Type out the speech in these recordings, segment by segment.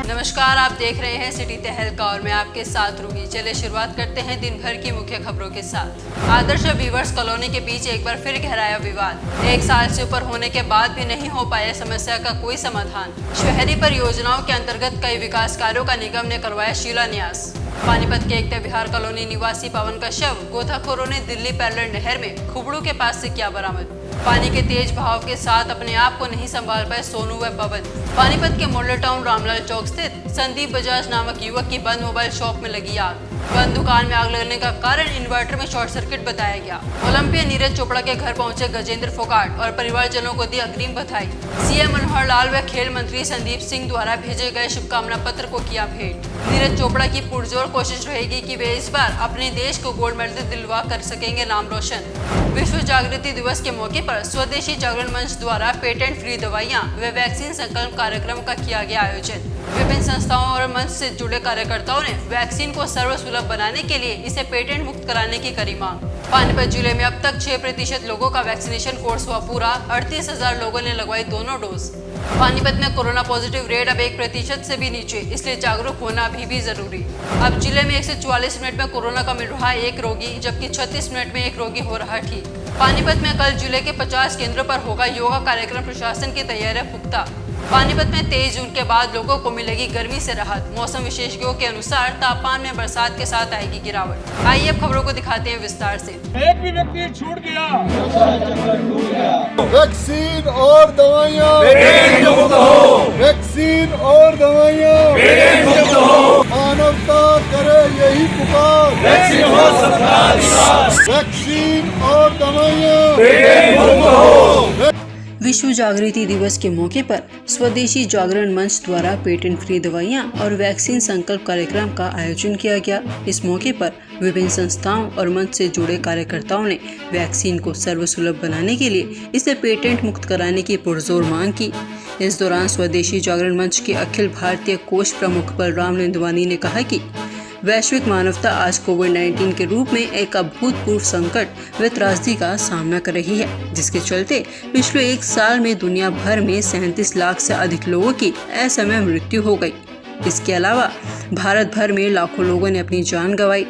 नमस्कार, आप देख रहे हैं सिटी तहलका और मैं आपके साथ रूही। चलिए शुरुआत करते हैं दिन भर की मुख्य खबरों के साथ। आदर्श वीवर्स कॉलोनी के बीच एक बार फिर गहराया विवाद। 1 साल से ऊपर होने के बाद भी नहीं हो पाया समस्या का कोई समाधान। शहरी परियोजनाओं के अंतर्गत कई विकास कार्यों का निगम ने करवाया शिलान्यास। पानीपत के एकता विहार कॉलोनी निवासी पवन का शव गोताखोरों ने दिल्ली पैरेलल नहर में खुबड़ू के पास से किया बरामद। पानी के तेज बहाव के साथ अपने आप को नहीं संभाल पाए सोनू व पवन। पानीपत के मॉडल टाउन रामलाल चौक स्थित संदीप बजाज नामक युवक की बंद मोबाइल शॉप में लगी आग। बंद दुकान में आग लगने का कारण इन्वर्टर में शॉर्ट सर्किट बताया गया। ओलंपियन नीरज चोपड़ा के घर पहुंचे गजेंद्र फोगाट और परिवारजनों को दी अग्रिम बधाई। सीएम मनोहर लाल व खेल मंत्री संदीप सिंह द्वारा भेजे गए शुभकामना पत्र को किया भेंट। नीरज चोपड़ा की पुरजोर कोशिश रहेगी कि वे इस बार अपने देश को गोल्ड मेडल दिलवा कर सकेंगे नाम रोशन। विश्व जागृति दिवस के मौके पर स्वदेशी जागरण मंच द्वारा पेटेंट फ्री दवाइयां व वैक्सीन संकल्प कार्यक्रम का किया गया आयोजन। विभिन्न संस्थाओं और मंच से जुड़े कार्यकर्ताओं ने वैक्सीन को सर्वसुलभ बनाने के लिए इसे पेटेंट मुक्त कराने की करी मांग। पानीपत जिले में अब तक 6% लोगों का वैक्सीनेशन कोर्स हुआ पूरा। 38,000 लोगों ने लगवाई दोनों डोज। पानीपत में कोरोना पॉजिटिव रेट अब 1% से भी नीचे, इसलिए जागरूक होना भी जरूरी। अब जिले में 144 मिनट में कोरोना का मिल रहा एक रोगी, जबकि 36 मिनट में एक रोगी हो रहा ठीक। पानीपत में कल जिले के 50 केंद्रों पर होगा योगा कार्यक्रम। प्रशासन की तैयारियां पुख्ता। पानीपत में 23 जून के बाद लोगों को मिलेगी गर्मी से राहत। मौसम विशेषज्ञों के अनुसार तापमान में बरसात के साथ आएगी गिरावट। आइए अब खबरों को दिखाते हैं विस्तार से। एक भी व्यक्ति छूट गया। वैक्सीन और दवाइयाँ, वैक्सीन और दवाइयाँ, मानवता करे यही पुकार। वैक्सीन और दवाइयाँ। विश्व जागृति दिवस के मौके पर स्वदेशी जागरण मंच द्वारा पेटेंट फ्री दवाइयां और वैक्सीन संकल्प कार्यक्रम का आयोजन किया गया। इस मौके पर विभिन्न संस्थाओं और मंच से जुड़े कार्यकर्ताओं ने वैक्सीन को सर्वसुलभ बनाने के लिए इसे पेटेंट मुक्त कराने की पुरजोर मांग की। इस दौरान स्वदेशी जागरण मंच के अखिल भारतीय कोष प्रमुख बलराम निंदवानी ने कहा कि वैश्विक मानवता आज कोविड-19 के रूप में एक अभूतपूर्व संकट व त्रासदी का सामना कर रही है, जिसके चलते पिछले 1 साल में दुनिया भर में 37 लाख से अधिक लोगों की असमय मृत्यु हो गई। इसके अलावा भारत भर में लाखों लोगों ने अपनी जान गंवाई।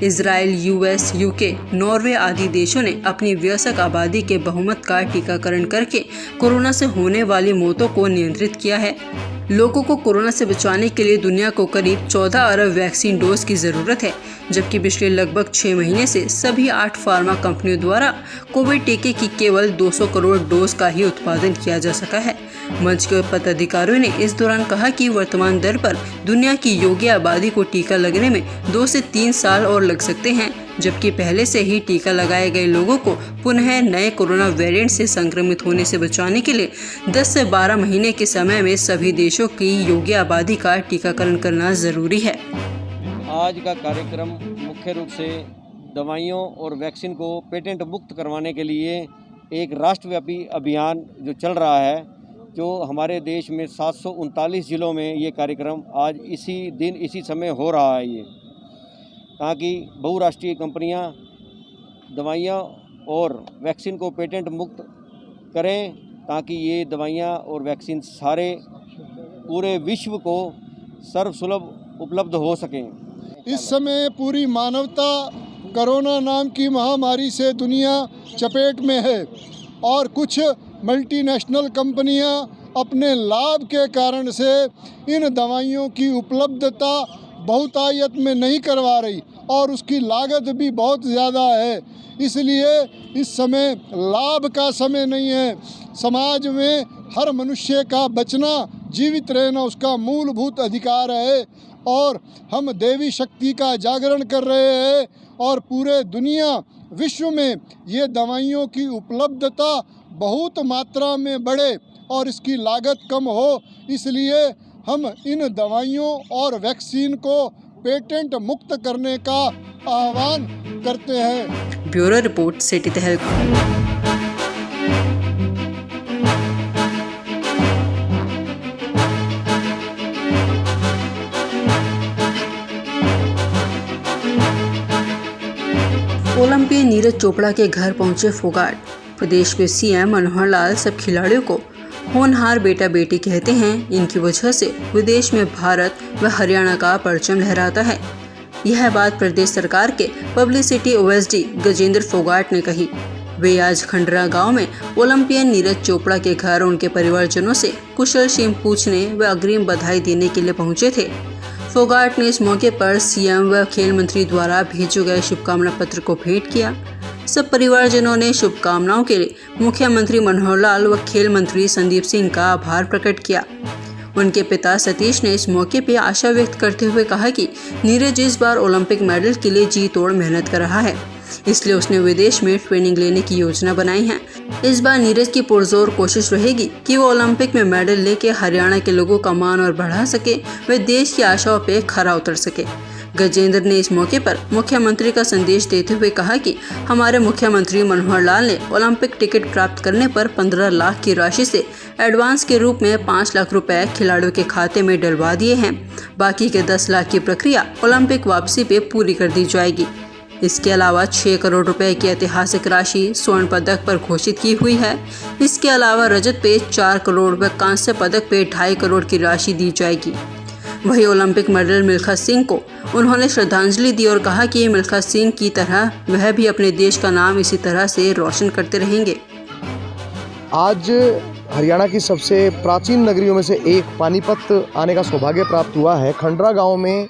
इजराइल, यूएस, यूके, नॉर्वे आदि देशों ने अपनी वयस्क आबादी के बहुमत का टीकाकरण करके कोरोना से होने वाली मौतों को नियंत्रित किया है। लोगों को कोरोना से बचाने के लिए दुनिया को करीब 14 अरब वैक्सीन डोज की जरूरत है, जबकि पिछले लगभग 6 महीने से सभी 8 फार्मा कंपनियों द्वारा कोविड टीके की केवल 200 करोड़ डोज का ही उत्पादन किया जा सका है। मंच के पदाधिकारियों ने इस दौरान कहा कि वर्तमान दर पर दुनिया की योग्य आबादी को टीका लगने में 2 से 3 साल और लग सकते हैं, जबकि पहले से ही टीका लगाए गए लोगों को पुनः नए कोरोना वेरिएंट से संक्रमित होने से बचाने के लिए 10 से 12 महीने के समय में सभी देशों की योग्य आबादी का टीकाकरण करना जरूरी है। आज का कार्यक्रम मुख्य रूप से दवाइयों और वैक्सीन को पेटेंट मुक्त करवाने के लिए एक राष्ट्रव्यापी अभियान जो चल रहा है, जो हमारे देश में 739 जिलों में ये कार्यक्रम आज इसी दिन इसी समय हो रहा है। ये ताकि बहुराष्ट्रीय कंपनियां दवाइयां और वैक्सीन को पेटेंट मुक्त करें, ताकि ये दवाइयां और वैक्सीन सारे पूरे विश्व को सर्वसुलभ उपलब्ध हो सकें। इस समय पूरी मानवता कोरोना नाम की महामारी से दुनिया चपेट में है और कुछ मल्टीनेशनल कंपनियां अपने लाभ के कारण से इन दवाइयों की उपलब्धता बहुतायत में नहीं करवा रही और उसकी लागत भी बहुत ज़्यादा है। इसलिए इस समय लाभ का समय नहीं है। समाज में हर मनुष्य का बचना, जीवित रहना उसका मूलभूत अधिकार है और हम देवी शक्ति का जागरण कर रहे हैं और पूरे दुनिया विश्व में ये दवाइयों की उपलब्धता बहुत मात्रा में बढ़े और इसकी लागत कम हो, इसलिए हम इन दवाइयों और वैक्सीन को पेटेंट मुक्त करने का आह्वान करते हैं। ब्यूरो रिपोर्ट, सिटी तहलका। ओलंपियन नीरज चोपड़ा के घर पहुंचे फोगाट। प्रदेश के सीएम मनोहर लाल सब खिलाड़ियों को होनहार बेटा बेटी कहते हैं, इनकी वजह से विदेश में भारत व हरियाणा का परचम लहराता है। यह बात प्रदेश सरकार के पब्लिसिटी ओएसडी गजेंद्र फोगाट ने कही। वे आज खंडरा गांव में ओलंपियन नीरज चोपड़ा के घर उनके परिवारजनों से कुशल क्षेम पूछने व अग्रिम बधाई देने के लिए पहुंचे थे। फोगाट ने इस मौके पर सीएम व खेल मंत्री द्वारा भेजे गए शुभकामना पत्र को भेंट किया। सब परिवारजनों ने शुभकामनाओं के लिए मुख्यमंत्री मनोहर लाल व खेल मंत्री संदीप सिंह का आभार प्रकट किया। उनके पिता सतीश ने इस मौके पर आशा व्यक्त करते हुए कहा कि नीरज इस बार ओलंपिक मेडल के लिए जी तोड़ मेहनत कर रहा है, इसलिए उसने विदेश में ट्रेनिंग लेने की योजना बनाई है। इस बार नीरज की पुरजोर कोशिश रहेगी कि वो ओलंपिक में मेडल लेके हरियाणा के लोगों का मान और बढ़ा सके व देश की आशाओं पे खरा उतर सके। गजेंद्र ने इस मौके पर मुख्यमंत्री का संदेश देते हुए कहा कि हमारे मुख्यमंत्री मनोहर लाल ने ओलंपिक टिकट प्राप्त करने पर 15 लाख की राशि से एडवांस के रूप में 5 लाख रुपए खिलाड़ियों के खाते में डलवा दिए हैं। बाकी के 10 लाख की प्रक्रिया ओलंपिक वापसी पे पूरी कर दी जाएगी। इसके अलावा 6 करोड़ रुपए की ऐतिहासिक राशि स्वर्ण पदक पर घोषित की हुई है। इसके अलावा रजत पे 4 करोड़ व कांस्य पदक पे 2.5 करोड़ की राशि दी जाएगी। वहीं ओलंपिक मेडल मिल्खा सिंह को उन्होंने श्रद्धांजलि दी और कहा कि मिल्खा सिंह की तरह वह भी अपने देश का नाम इसी तरह से रोशन करते रहेंगे। आज हरियाणा की सबसे प्राचीन नगरियों में से एक पानीपत आने का सौभाग्य प्राप्त हुआ है। खंडरा गांव में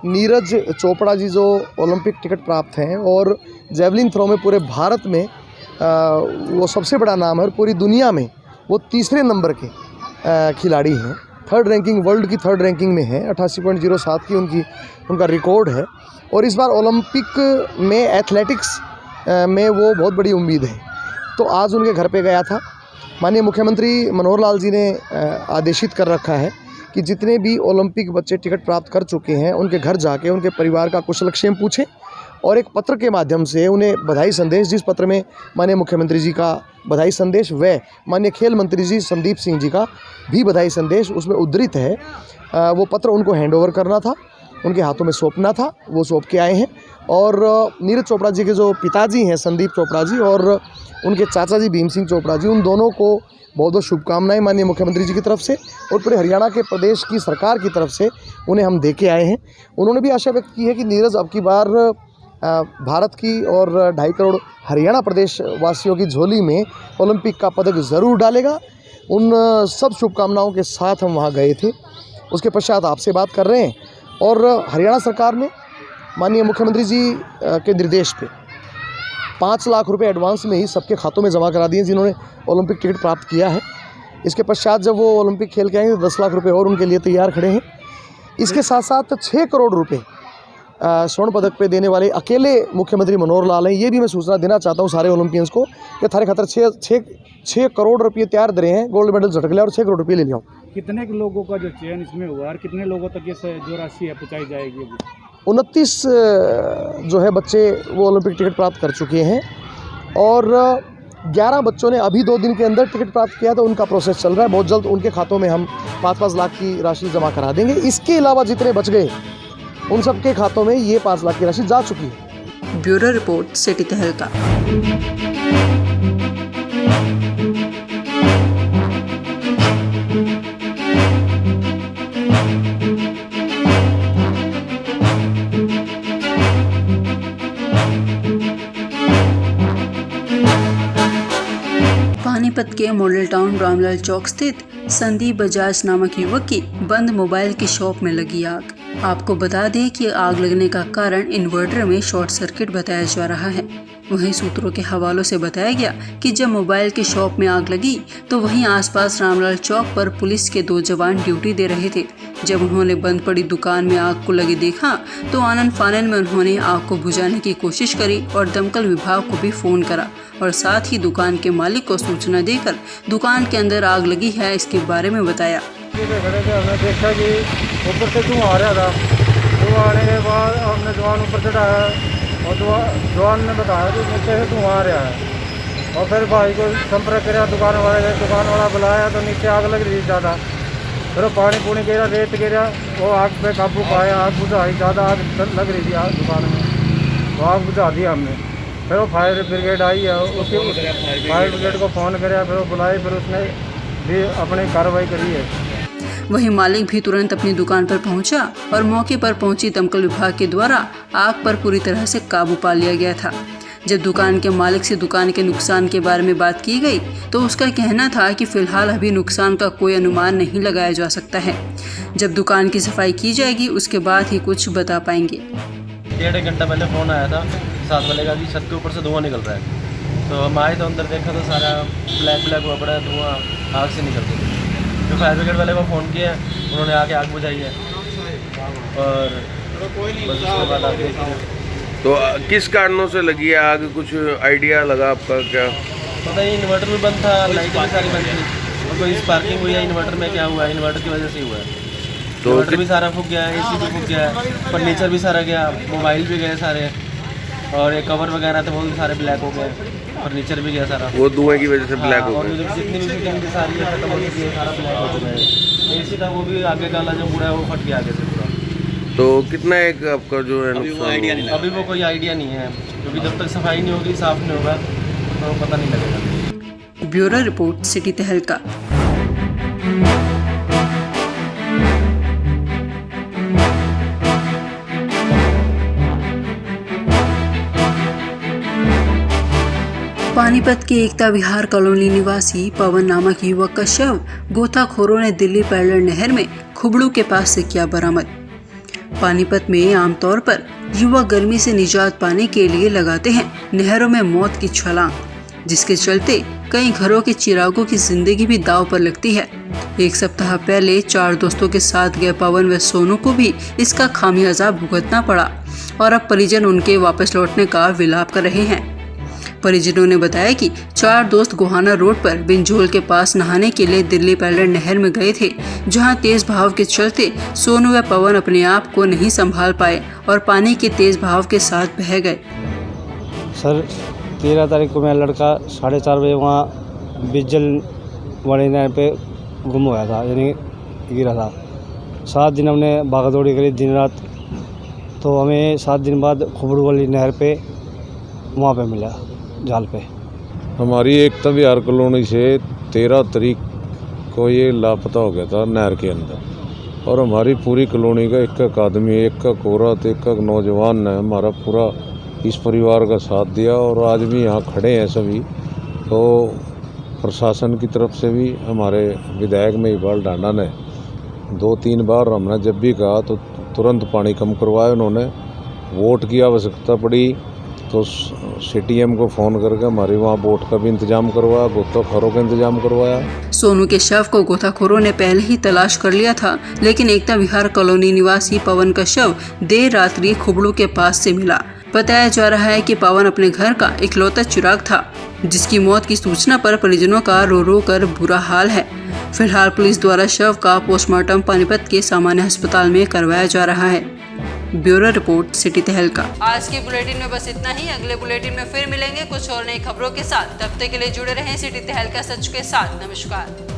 नीरज चोपड़ा जी जो ओलंपिक टिकट प्राप्त हैं और जेवलिन थ्रो में पूरे भारत में वो सबसे बड़ा नाम है और पूरी दुनिया में वो तीसरे नंबर के खिलाड़ी हैं। थर्ड रैंकिंग, वर्ल्ड की थर्ड रैंकिंग में है। 88.07 की उनका रिकॉर्ड है और इस बार ओलंपिक में एथलेटिक्स में वो बहुत बड़ी उम्मीद है। तो आज उनके घर पे गया था। माननीय मुख्यमंत्री मनोहर लाल जी ने आदेशित कर रखा है कि जितने भी ओलंपिक बच्चे टिकट प्राप्त कर चुके हैं उनके घर जाके उनके परिवार का कुशलक्षेम पूछें और एक पत्र के माध्यम से उन्हें बधाई संदेश, जिस पत्र में माननीय मुख्यमंत्री जी का बधाई संदेश व माननीय खेल मंत्री जी संदीप सिंह जी का भी बधाई संदेश उसमें उद्धृत है, वो पत्र उनको हैंडओवर करना था, उनके हाथों में सौंपना था। वो सौंप के आए हैं और नीरज चोपड़ा जी के जो पिताजी हैं संदीप चोपड़ा जी और उनके चाचा जी भीम सिंह चोपड़ा जी, उन दोनों को बहुत बहुत शुभकामनाएं माननीय मुख्यमंत्री जी की तरफ से और पूरे हरियाणा के प्रदेश की सरकार की तरफ से उन्हें हम दे के आए हैं। उन्होंने भी आशा व्यक्त की है कि नीरज अब की बार भारत की और 2.5 करोड़ हरियाणा प्रदेश वासियों की झोली में ओलंपिक का पदक ज़रूर डालेगा। उन सब शुभकामनाओं के साथ हम वहाँ गए थे। उसके पश्चात आपसे बात कर रहे हैं और हरियाणा सरकार ने माननीय मुख्यमंत्री जी के निर्देश पे 5 लाख रुपए एडवांस में ही सबके खातों में जमा करा दिए जिन्होंने ओलंपिक टिकट प्राप्त किया है। इसके पश्चात जब वो ओलंपिक खेल के आएंगे तो 10 लाख रुपए और उनके लिए तैयार खड़े हैं। इसके साथ साथ 6 करोड़ रुपए स्वर्ण पदक पे देने वाले अकेले मुख्यमंत्री मनोहर लाल हैं। ये भी मैं सूचना देना चाहता हूँ सारे ओलंपियंस को कि थारे खातर 6 करोड़ रुपये तैयार दे रहे हैं, गोल्ड मेडल झटक लिया और 6 करोड़ रुपये ले लिया। कितने लोगों का जो चयन इसमें हुआ और कितने लोगों तक ये जो राशि है पहुँचाई जाएगी? 29 जो है बच्चे वो ओलंपिक टिकट प्राप्त कर चुके हैं और 11 बच्चों ने अभी 2 दिन के अंदर टिकट प्राप्त किया, तो उनका प्रोसेस चल रहा है। बहुत जल्द उनके खातों में हम 5-5 लाख की राशि जमा करा देंगे। इसके अलावा जितने बच गए उन सबके खातों में ये 5 लाख की राशि जा चुकी है। ब्यूरो रिपोर्ट, सिटी तहलका। पानीपत के मॉडल टाउन रामलाल चौक स्थित संदीप बजाज नामक युवक की बंद मोबाइल की शॉप में लगी आग। आपको बता दें कि आग लगने का कारण इन्वर्टर में शॉर्ट सर्किट बताया जा रहा है। वहीं सूत्रों के हवालों से बताया गया कि जब मोबाइल की शॉप में आग लगी तो वहीं आसपास रामलाल चौक पर पुलिस के 2 जवान ड्यूटी दे रहे थे। जब उन्होंने बंद पड़ी दुकान में आग को लगे देखा तो आनन फानन में उन्होंने आग को बुझाने की कोशिश करी और दमकल विभाग को भी फोन करा और साथ ही दुकान के मालिक को सूचना देकर दुकान के अंदर आग लगी है इसके बारे में बताया। हमने देखा कि ऊपर से धुआं आ रहा था। धुआं आने के बाद हमने जवान ऊपर चढ़ाया और जवान ने बताया कि नीचे से धुआं आ रहा है और फिर भाई को संपर्क किया, दुकान वाला बुलाया तो नीचे आग लग रही ज़्यादा। फिर वो पानी पूनी गिरा, रेत गिरा, वो आग पे काबू पाया, आग बुझाई। ज़्यादा आग लग रही थी आग दुकान में, वो आग बुझा दी हमने। फिर वो फायर ब्रिगेड आई है, उसकी फायर ब्रिगेड को फ़ोन कराया, फिर वो बुलाई, फिर उसने भी अपनी कार्रवाई करी है। वहीं मालिक भी तुरंत अपनी दुकान पर पहुंचा और मौके पर पहुंची दमकल विभाग के द्वारा आग पर पूरी तरह से काबू पा लिया गया था। जब दुकान के मालिक से दुकान के नुकसान के बारे में बात की गई तो उसका कहना था कि फिलहाल अभी नुकसान का कोई अनुमान नहीं लगाया जा सकता है। जब दुकान की सफाई की जाएगी उसके बाद ही कुछ बता पाएंगे। 1.5 घंटा पहले फ़ोन आया था 7 वाले का कि छत के ऊपर से धुआं निकल रहा है। तो हम आए तो अंदर देखा तो सारा ब्लैक हुआ पड़ा है, धुआं आग से निकलती है। तो फायर ब्रिगेड वाले को फ़ोन किया, उन्होंने आके आग बुझाई है और बस उसके बाद आगे। तो किस कारणों से लगी है आग, कुछ आइडिया लगा आपका क्या? पता ही इन्वर्टर भी बंद था, लाइटें भी सारी बंद थी और कोई स्पार्किंग हुई है इन्वर्टर में, क्या हुआ है इन्वर्टर की वजह से ही हुआ है। तो इन्वर्टर भी सारा फूक गया है, AC भी फूक गया है, फर्नीचर भी सारा गया, मोबाइल भी गए सारे और ये कवर वगैरह थे वो भी सारे ब्लैक हो गए, फर्नीचर भी गया सारा। वो धुएं की वजह से ब्लैक हो और गया। जितनी भी फिटिंग थी सारी खत्म हो चुकी है, सारा ब्लैक हो चुका है। AC था वो भी आगे काला जो पूरा है वो फट गया आगे से पूरा। तो कितना एक आपका जो है नुकसान हुआ? अभी वो कोई आइडिया नहीं है क्योंकि जब तक सफाई नहीं होगी, साफ नहीं होगा तो पता नहीं लगेगा। ब्यूरो रिपोर्ट, सिटी तहलका। पानीपत के एकता विहार कॉलोनी निवासी पवन नामक युवक का शव गोताखोरों ने दिल्ली पैरलर नहर में खुबड़ू के पास से किया बरामद। पानीपत में आमतौर पर युवक गर्मी से निजात पाने के लिए लगाते हैं नहरों में मौत की छलांग, जिसके चलते कई घरों के चिरागों की जिंदगी भी दांव पर लगती है। एक सप्ताह पहले 4 दोस्तों के साथ गए पवन व सोनू को भी इसका खामियाजा भुगतना पड़ा और अब परिजन उनके वापस लौटने का विलाप कर रहे हैं। परिजनों ने बताया कि 4 दोस्त गोहाना रोड पर बिंजोल के पास नहाने के लिए दिल्ली पैरलर नहर में गए थे, जहां तेज बहाव के चलते सोनू व पवन अपने आप को नहीं संभाल पाए और पानी के तेज बहाव के साथ बह गए। सर 13 तारीख को मेरा लड़का 4:30 बजे वहाँ बिजल वाले नहर पे गुम हुआ था, यानी गिरा था। 7 दिन हमने भागा दौड़ी करी दिन रात, तो हमें 7 दिन बाद खुबड़ू वाली नहर पे वहाँ पे मिला जाल पे। हमारी एकता विहार कॉलोनी से 13 तारीख को ये लापता हो गया था नहर के अंदर, और हमारी पूरी कॉलोनी का एक आदमी, एक औरत, एक नौजवान ने हमारा पूरा इस परिवार का साथ दिया और आज भी यहाँ खड़े हैं सभी। तो प्रशासन की तरफ से भी हमारे विधायक महिपाल ढांडा ने 2-3 बार हमने जब भी कहा तो तुरंत पानी कम करवाया उन्होंने। वोट की आवश्यकता पड़ी तो CTM को फ़ोन करके हमारे वहाँ बोट का भी इंतजाम करवाया, गोताखोरों का इंतजाम करवाया। सोनू के शव को गोताखोरों ने पहले ही तलाश कर लिया था, लेकिन एकता विहार कॉलोनी निवासी पवन का शव देर रात्रि खुबड़ू के पास से मिला। बताया जा रहा है कि पवन अपने घर का इकलौता चिराग था, जिसकी मौत की सूचना पर परिजनों का रो रो कर बुरा हाल है। फिलहाल पुलिस द्वारा शव का पोस्टमार्टम पानीपत के सामान्य अस्पताल में करवाया जा रहा है। ब्यूरो रिपोर्ट, सिटी तहलका। आज के बुलेटिन में बस इतना ही। अगले बुलेटिन में फिर मिलेंगे कुछ और नई खबरों के साथ। तब तक के लिए जुड़े रहें सिटी तहलका सच के साथ। नमस्कार।